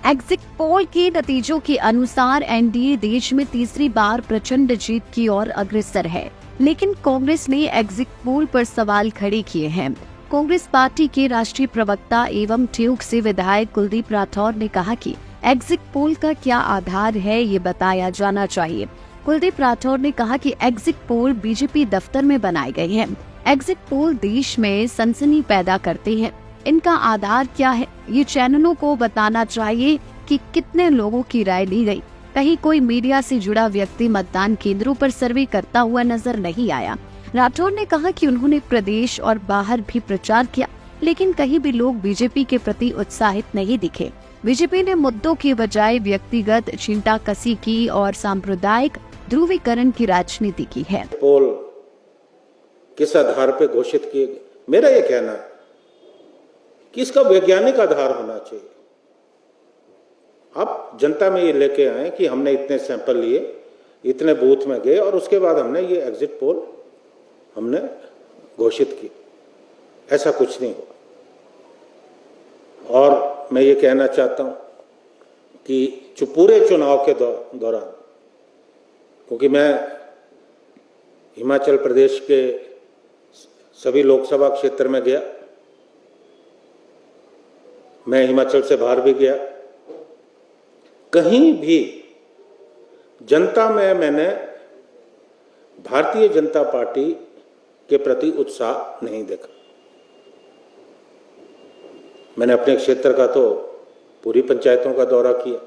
Exit poll के नतीजों के अनुसार एनडीए देश में तीसरी बार प्रचंड जीत की ओर अग्रसर है, लेकिन कांग्रेस ने एग्जिट पोल पर सवाल खड़े किए हैं। कांग्रेस पार्टी के राष्ट्रीय प्रवक्ता एवं ट्यूक से विधायक कुलदीप राठौर ने कहा कि एग्जिट पोल का क्या आधार है, ये बताया जाना चाहिए। कुलदीप राठौर ने कहा कि एग्जिट पोल बीजेपी दफ्तर में बनाए गए हैं। एग्जिट पोल देश में सनसनी पैदा करते हैं। इनका आधार क्या है, ये चैनलों को बताना चाहिए कि कितने लोगों की राय ली गई। कहीं कोई मीडिया से जुड़ा व्यक्ति मतदान केंद्रों पर सर्वे करता हुआ नजर नहीं आया। राठौर ने कहा कि उन्होंने प्रदेश और बाहर भी प्रचार किया, लेकिन कहीं भी लोग बीजेपी के प्रति उत्साहित नहीं दिखे। बीजेपी ने मुद्दों के बजाय व्यक्तिगत छींटाकसी की और सांप्रदायिक ध्रुवीकरण की राजनीति की है। पोल किस आधार पे घोषित किए गए? मेरा ये कहना है कि इसका वैज्ञानिक आधार होना चाहिए। आप जनता में ये लेके आए कि हमने इतने सैंपल लिए, इतने बूथ में गए और उसके बाद हमने ये एग्जिट पोल हमने घोषित की। ऐसा कुछ नहीं हुआ। और मैं ये कहना चाहता हूं कि जो पूरे चुनाव के दौरान, क्योंकि मैं हिमाचल प्रदेश के सभी लोकसभा क्षेत्र में गया, मैं हिमाचल से बाहर भी गया, कहीं भी जनता में मैंने भारतीय जनता पार्टी के प्रति उत्साह नहीं देखा। मैंने अपने क्षेत्र का तो पूरी पंचायतों का दौरा किया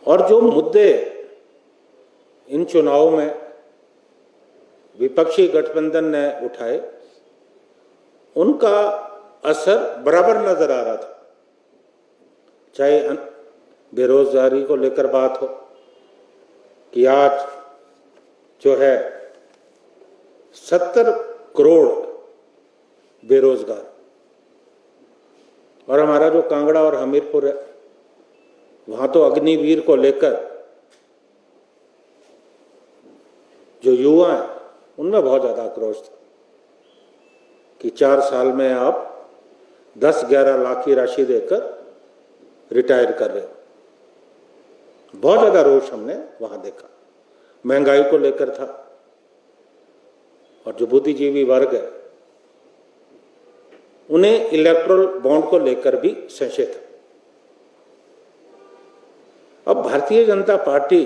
और जो मुद्दे इन चुनावों में विपक्षी गठबंधन ने उठाए, उनका असर बराबर नजर आ रहा था। चाहे बेरोजगारी को लेकर बात हो कि आज जो है 70 करोड़ बेरोजगार, और हमारा जो कांगड़ा और हमीरपुर है, वहां तो अग्निवीर को लेकर जो युवा हैं उनमें बहुत ज्यादा आक्रोश था कि 4 साल में आप 10-11 लाख की राशि देकर रिटायर कर रहे हो। बहुत ज्यादा रोष हमने वहां देखा। महंगाई को लेकर था और जो बुद्धिजीवी वर्ग है उन्हें इलेक्ट्रल बॉन्ड को लेकर भी संशय था। अब भारतीय जनता पार्टी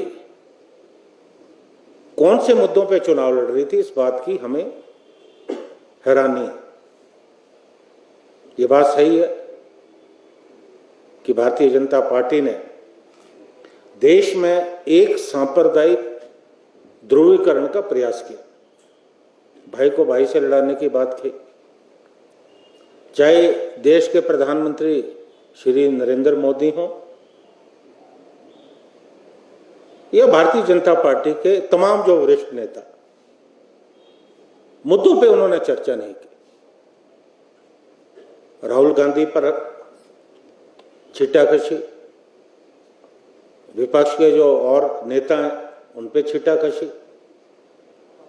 कौन से मुद्दों पे चुनाव लड़ रही थी, इस बात की हमें हैरानी है। ये बात सही है कि भारतीय जनता पार्टी ने देश में एक सांप्रदायिक ध्रुवीकरण का प्रयास किया, भाई को भाई से लड़ाने की बात की। चाहे देश के प्रधानमंत्री श्री नरेंद्र मोदी हों या भारतीय जनता पार्टी के तमाम जो वरिष्ठ नेता, मुद्दों पे उन्होंने चर्चा नहीं की। राहुल गांधी पर छीटाकशी, विपक्ष के जो और नेता हैं उन पे छीटाकशी,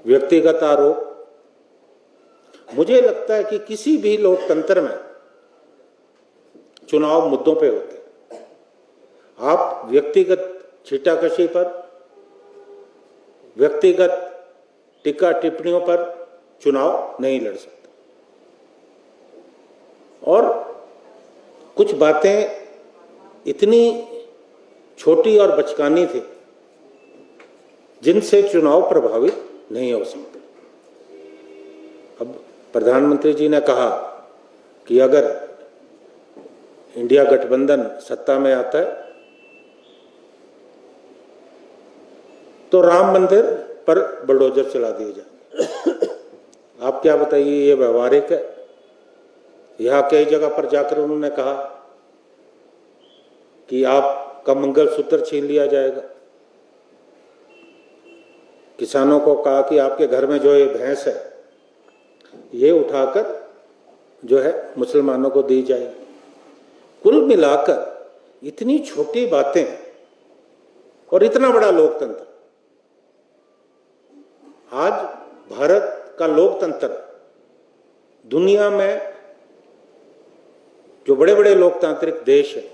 व्यक्तिगत आरोप। मुझे लगता है कि किसी भी लोकतंत्र में चुनाव मुद्दों पे होते हैं। आप व्यक्तिगत छीटाकशी पर, व्यक्तिगत टीका टिप्पणियों पर चुनाव नहीं लड़ सकते। और कुछ बातें इतनी छोटी और बचकानी थी जिनसे चुनाव प्रभावित नहीं हो सकते। अब प्रधानमंत्री जी ने कहा कि अगर इंडिया गठबंधन सत्ता में आता है तो राम मंदिर पर बुलडोजर चला दिए जाए। आप क्या बताइए, ये व्यवहारिक है? यहां कई जगह पर जाकर उन्होंने कहा कि आपका मंगलसूत्र छीन लिया जाएगा। किसानों को कहा कि आपके घर में जो ये भैंस है ये उठाकर जो है मुसलमानों को दी जाएगी। कुल मिलाकर इतनी छोटी बातें और इतना बड़ा लोकतंत्र, आज भारत का लोकतंत्र दुनिया में जो बड़े बड़े लोकतांत्रिक देश हैं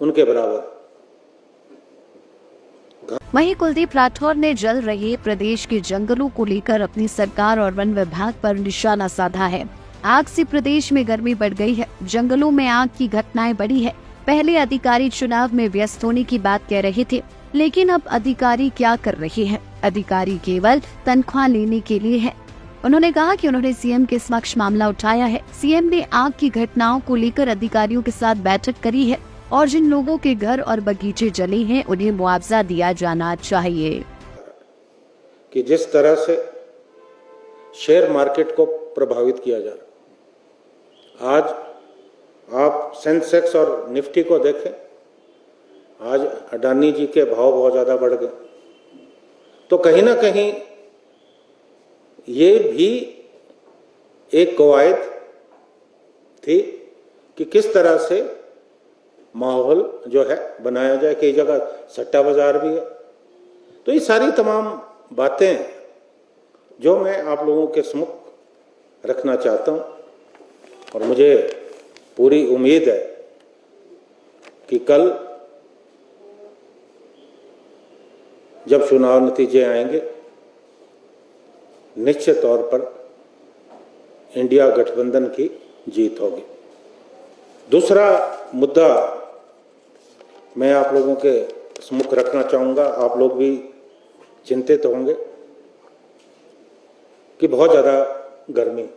उनके बराबर। वहीं कुलदीप राठौर ने जल रहे प्रदेश के जंगलों को लेकर अपनी सरकार और वन विभाग पर निशाना साधा है। आग से प्रदेश में गर्मी बढ़ गई है, जंगलों में आग की घटनाएं बढ़ी है। पहले अधिकारी चुनाव में व्यस्त होने की बात कह रहे थे, लेकिन अब अधिकारी क्या कर रहे हैं? अधिकारी केवल तनख्वाह लेने के लिए है। उन्होंने कहा कि उन्होंने सीएम के समक्ष मामला उठाया है। सीएम ने आग की घटनाओं को लेकर अधिकारियों के साथ बैठक करी है और जिन लोगों के घर और बगीचे जले हैं उन्हें मुआवजा दिया जाना चाहिए। कि जिस तरह से शेयर मार्केट को प्रभावित किया जा रहा, आज आप सेंसेक्स और निफ्टी को देखें, आज अडानी जी के भाव बहुत ज्यादा बढ़ गए। तो कहीं ना कहीं ये भी एक कवायद थी कि किस तरह से माहौल जो है बनाया जाए। कई जगह सट्टा बाजार भी है। तो ये सारी तमाम बातें जो मैं आप लोगों के सम्मुख रखना चाहता हूं, और मुझे पूरी उम्मीद है कि कल जब चुनाव नतीजे आएंगे निश्चित तौर पर इंडिया गठबंधन की जीत होगी। दूसरा मुद्दा मैं आप लोगों के सम्मुख रखना चाहूंगा, आप लोग भी चिंतित होंगे कि बहुत ज्यादा गर्मी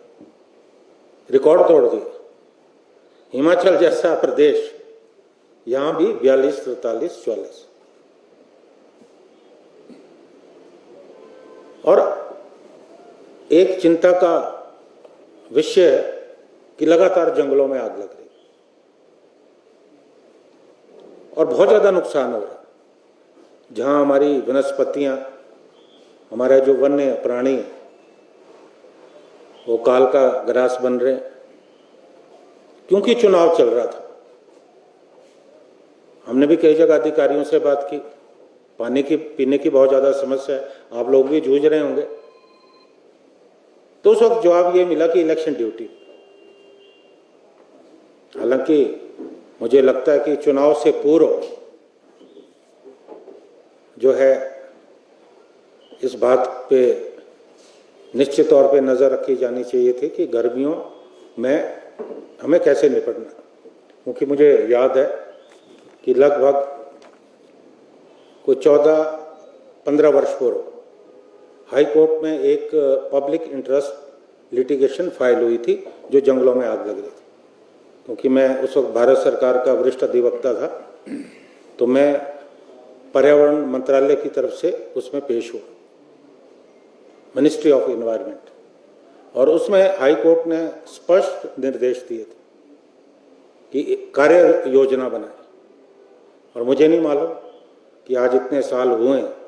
रिकॉर्ड तोड़ दी। हिमाचल जैसा प्रदेश, यहां भी 42, 43, 44। और एक चिंता का विषय है कि लगातार जंगलों में आग लग रही और बहुत ज्यादा नुकसान हो रहा है। जहां हमारी वनस्पतियां, हमारे जो वन्य प्राणी वो काल का ग्रास बन रहे हैं। क्योंकि चुनाव चल रहा था, हमने भी कई जगह अधिकारियों से बात की। पानी की, पीने की बहुत ज्यादा समस्या है, आप लोग भी जूझ रहे होंगे। तो उस वक्त जवाब ये मिला कि इलेक्शन ड्यूटी। हालांकि मुझे लगता है कि चुनाव से पूर्व जो है इस बात पे निश्चित तौर पे नजर रखी जानी चाहिए थी कि गर्मियों में हमें कैसे निपटना। क्योंकि मुझे याद है कि लगभग कोई 14-15 वर्ष पूर्व हाई कोर्ट में एक पब्लिक इंटरेस्ट लिटिगेशन फाइल हुई थी जो जंगलों में आग लग रही थी। क्योंकि मैं उस वक्त भारत सरकार का वरिष्ठ अधिवक्ता था, तो मैं पर्यावरण मंत्रालय की तरफ से उसमें पेश हुआ, मिनिस्ट्री ऑफ एनवायरनमेंट। और उसमें हाई कोर्ट ने स्पष्ट निर्देश दिए थे कि कार्य योजना बनाए। और मुझे नहीं मालूम कि आज इतने साल हुए हैं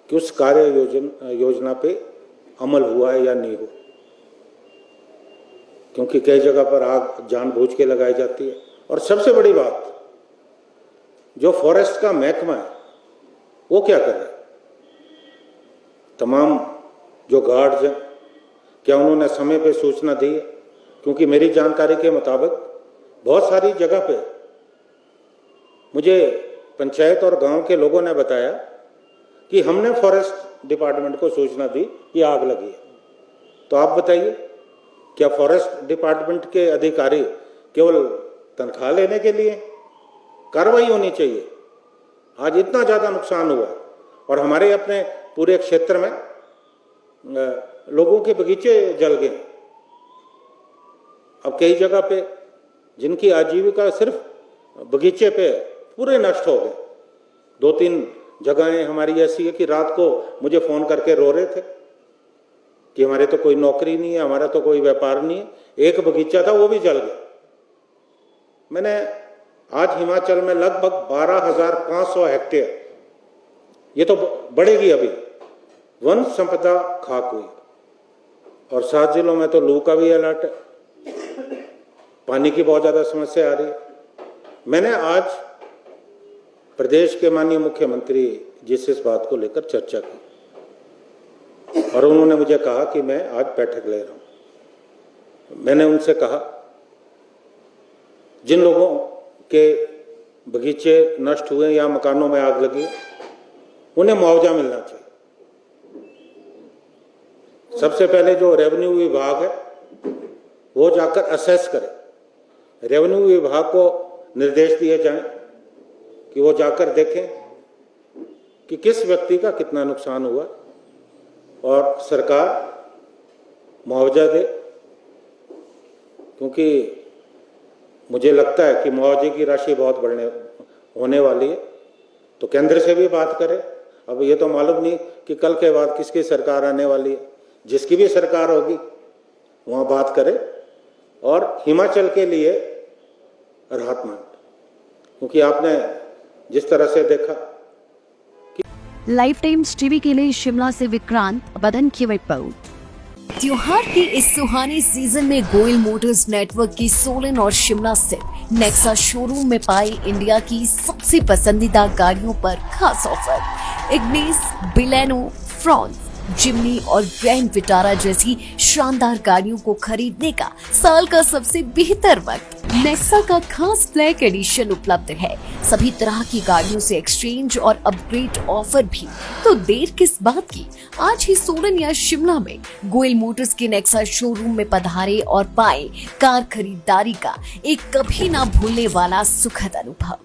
कि उस कार्य योजना पे अमल हुआ है या नहीं हुआ। क्योंकि कई जगह पर आग जानबूझ के लगाई जाती है। और सबसे बड़ी बात, जो फॉरेस्ट का महकमा है वो क्या कर रहा है? तमाम जो गार्ड्स हैं, क्या उन्होंने समय पे सूचना दी है? क्योंकि मेरी जानकारी के मुताबिक बहुत सारी जगह पे मुझे पंचायत और गांव के लोगों ने बताया कि हमने फॉरेस्ट डिपार्टमेंट को सूचना दी कि आग लगी है। तो आप बताइए, क्या फॉरेस्ट डिपार्टमेंट के अधिकारी केवल तनख्वाह लेने के लिए? कार्रवाई होनी चाहिए। आज इतना ज्यादा नुकसान हुआ है और हमारे अपने पूरे क्षेत्र में लोगों के बगीचे जल गए। अब कई जगह पे जिनकी आजीविका सिर्फ बगीचे पे पूरे नष्ट हो गए। 2-3 जगहें हमारी ऐसी है कि रात को मुझे फोन करके रो रहे थे कि हमारे तो कोई नौकरी नहीं है, हमारा तो कोई व्यापार नहीं है। एक बगीचा था वो भी जल गया। मैंने आज हिमाचल में लगभग 12,500 हेक्टेयर, ये तो बढ़ेगी अभी, वन संपदा खाक हुई। और 7 जिलों में तो लू का भी अलर्ट है। पानी की बहुत ज्यादा समस्या आ रही है। मैंने आज प्रदेश के माननीय मुख्यमंत्री जी से इस बात को लेकर चर्चा की और उन्होंने मुझे कहा कि मैं आज बैठक ले रहा हूं। मैंने उनसे कहा, जिन लोगों के बगीचे नष्ट हुए या मकानों में आग लगी उन्हें मुआवजा मिलना चाहिए। सबसे पहले जो रेवेन्यू विभाग है वो जाकर असेस करे। रेवेन्यू विभाग को निर्देश दिए जाएं कि वो जाकर देखें कि किस व्यक्ति का कितना नुकसान हुआ और सरकार मुआवजा दे, क्योंकि मुझे लगता है कि मुआवजे की राशि बहुत बढ़ने होने वाली है। तो केंद्र से भी बात करें। अब ये तो मालूम नहीं कि कल के बाद किसकी सरकार आने वाली है। जिसकी भी सरकार होगी वहाँ बात करें और हिमाचल के लिए राहत मांगे, क्योंकि आपने जिस तरह से देखा। लाइफ टाइम्स टीवी के लिए शिमला से विक्रांत बदन की रिपोर्ट। त्योहार के इस सुहाने सीजन में गोयल मोटर्स नेटवर्क की सोलन और शिमला स्थित नेक्सा शोरूम में पाए इंडिया की सबसे पसंदीदा गाड़ियों पर खास ऑफर। इग्निस, बिलेनो, फ्रॉन्स, जिमनी और ग्रैंड विटारा जैसी शानदार गाड़ियों को खरीदने का साल का सबसे बेहतर वक्त। नेक्सा का खास ब्लैक एडिशन उपलब्ध है। सभी तरह की गाड़ियों से एक्सचेंज और अपग्रेड ऑफर भी। तो देर किस बात की, आज ही सोलन या शिमला में गोयल मोटर्स के नेक्सा शोरूम में पधारे और पाए कार खरीदारी का एक कभी ना भूलने वाला सुखद अनुभव।